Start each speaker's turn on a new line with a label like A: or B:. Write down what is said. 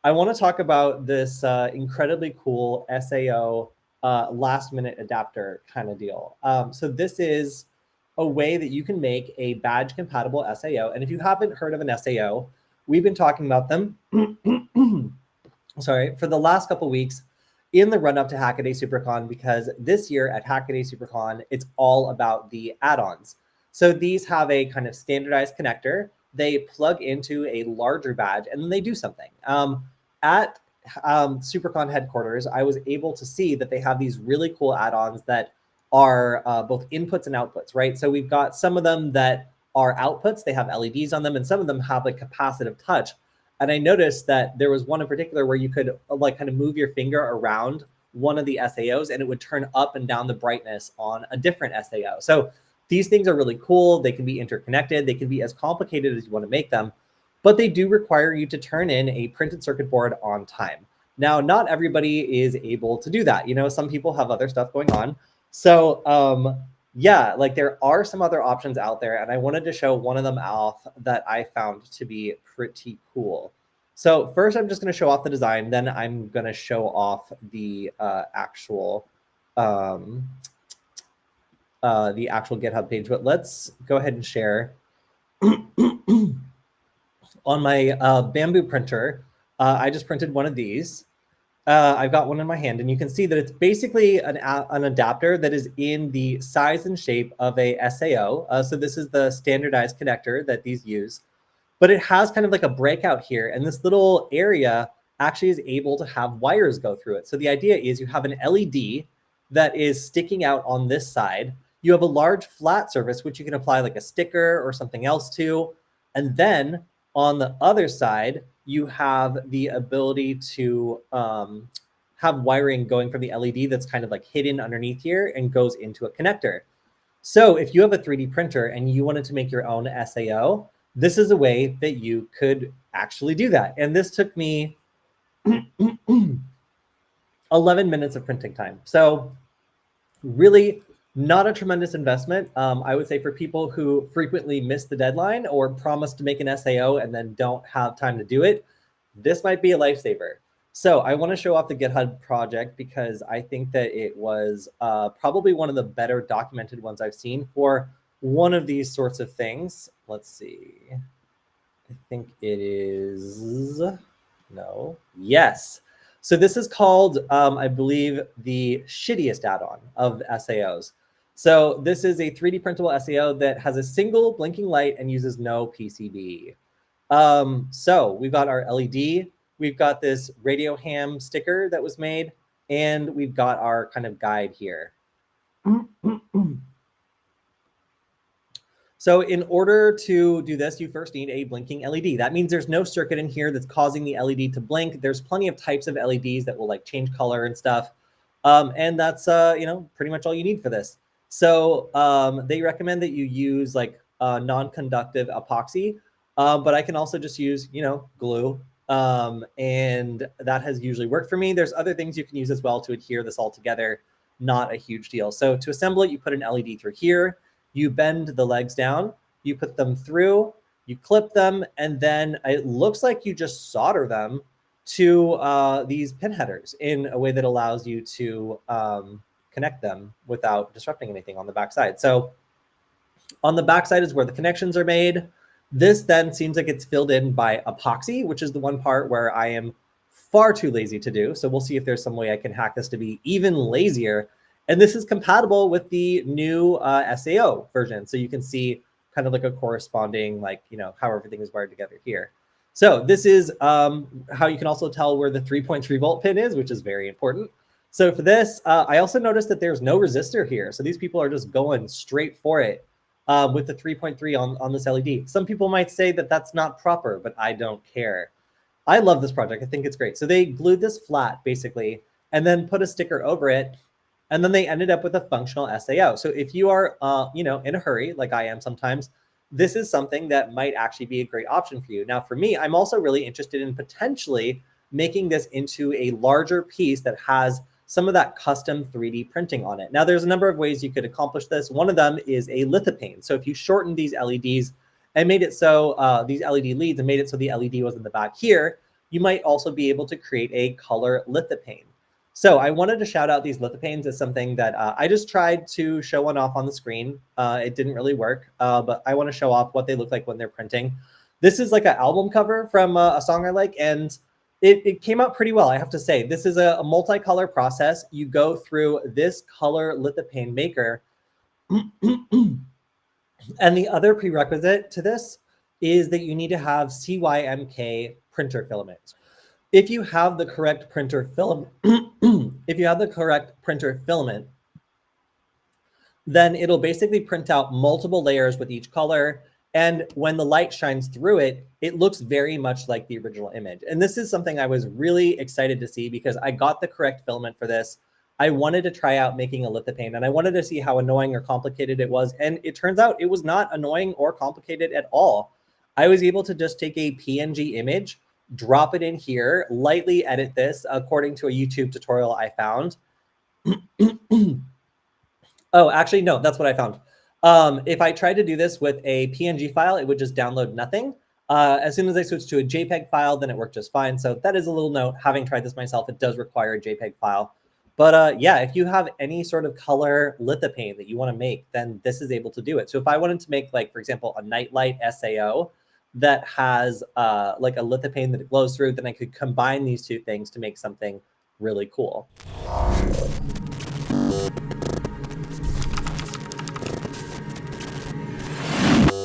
A: I want to talk about this incredibly cool SAO last minute adapter kind of deal. So this is a way that you can make a badge compatible SAO. And if you haven't heard of an SAO, we've been talking about them sorry, for the last couple of weeks in the run up to Hackaday Supercon, because this year at Hackaday Supercon, it's all about the add-ons. So these have a kind of standardized connector. They plug into a larger badge and then they do something. At Supercon headquarters, I was able to see that they have these really cool add-ons that are both inputs and outputs, right? So we've got some of them that are outputs, they have LEDs on them, and some of them have like capacitive touch. And I noticed that there was one in particular where you could like kind of move your finger around one of the SAOs and it would turn up and down the brightness on a different SAO. So these things are really cool. They can be interconnected. They can be as complicated as you want to make them, but they do require you to turn in a printed circuit board on time. Now, not everybody is able to do that. You know, some people have other stuff going on. So yeah, like there are some other options out there, and I wanted to show one of them off that I found to be pretty cool. So first, I'm just going to show off the design. Then I'm going to show off the actual GitHub page. But let's go ahead and share. On my Bamboo printer, I just printed one of these. I've got one in my hand, and you can see that it's basically an adapter that is in the size and shape of a SAO. So this is the standardized connector that these use, but it has kind of like a breakout here, and this little area actually is able to have wires go through it. So the idea is you have an LED that is sticking out on this side. You have a large flat surface, which you can apply like a sticker or something else to, and then on the other side, you have the ability to have wiring going from the LED that's kind of like hidden underneath here and goes into a connector. So if you have a 3D printer and you wanted to make your own SAO, this is a way that you could actually do that. And this took me 11 minutes of printing time. So really not a tremendous investment. I would say for people who frequently miss the deadline or promise to make an SAO and then don't have time to do it, this might be a lifesaver. So I want to show off the GitHub project because I think that it was probably one of the better documented ones I've seen for one of these sorts of things. Let's see. I think it is, no, yes. So this is called, I believe, the shittiest add-on of SAOs. So this is a 3D printable SAO that has a single blinking light and uses no PCB. So we've got our LED, we've got this radio ham sticker that was made, and we've got our kind of guide here. So in order to do this, you first need a blinking LED. That means there's no circuit in here that's causing the LED to blink. There's plenty of types of LEDs that will like change color and stuff. And that's, you know, pretty much all you need for this. So they recommend that you use like non-conductive epoxy, but I can also just use, you know, glue. And that has usually worked for me. There's other things you can use as well to adhere this all together. Not a huge deal. So to assemble it, you put an LED through here. You bend the legs down, you put them through, you clip them, and then it looks like you just solder them to these pin headers in a way that allows you to connect them without disrupting anything on the backside. So on the backside is where the connections are made. This then seems like it's filled in by epoxy, which is the one part where I am far too lazy to do. So we'll see if there's some way I can hack this to be even lazier. And this is compatible with the new SAO version. So you can see kind of like a corresponding, like, you know, how everything is wired together here. So this is how you can also tell where the 3.3 volt pin is, which is very important. So for this, I also noticed that there's no resistor here. So these people are just going straight for it with the 3.3 on this LED. Some people might say that that's not proper, but I don't care. I love this project. I think it's great. So they glued this flat basically, and then put a sticker over it. And then they ended up with a functional SAO. So if you are, you know, in a hurry, like I am sometimes, this is something that might actually be a great option for you. Now, for me, I'm also really interested in potentially making this into a larger piece that has some of that custom 3D printing on it. Now, there's a number of ways you could accomplish this. One of them is a lithopane. So if you shorten these LEDs and made it so, these LED leads and made it so the LED was in the back here, you might also be able to create a color lithopane. So I wanted to shout out these lithopanes as something that I just tried to show one off on the screen. It didn't really work, but I want to show off what they look like when they're printing. This is like an album cover from a song I like, and it came out pretty well, I have to say. This is a multicolor process. You go through this color lithopane maker, and the other prerequisite to this is that you need to have CYMK printer filament. If you have the correct printer filament, then it'll basically print out multiple layers with each color. And when the light shines through it, it looks very much like the original image. And this is something I was really excited to see because I got the correct filament for this. I wanted to try out making a lithopane, and I wanted to see how annoying or complicated it was. And it turns out it was not annoying or complicated at all. I was able to just take a PNG image, drop it in here, lightly edit this according to a YouTube tutorial I found. Oh, actually, no, that's what I found. If I tried to do this with a PNG file, it would just download nothing. As soon as I switched to a JPEG file, then it worked just fine. So that is a little note. Having tried this myself, it does require a JPEG file. But yeah, if you have any sort of color lithopane that you want to make, then this is able to do it. So if I wanted to make, like, for example, a nightlight SAO that has like a lithopane that it glows through, then I could combine these two things to make something really cool.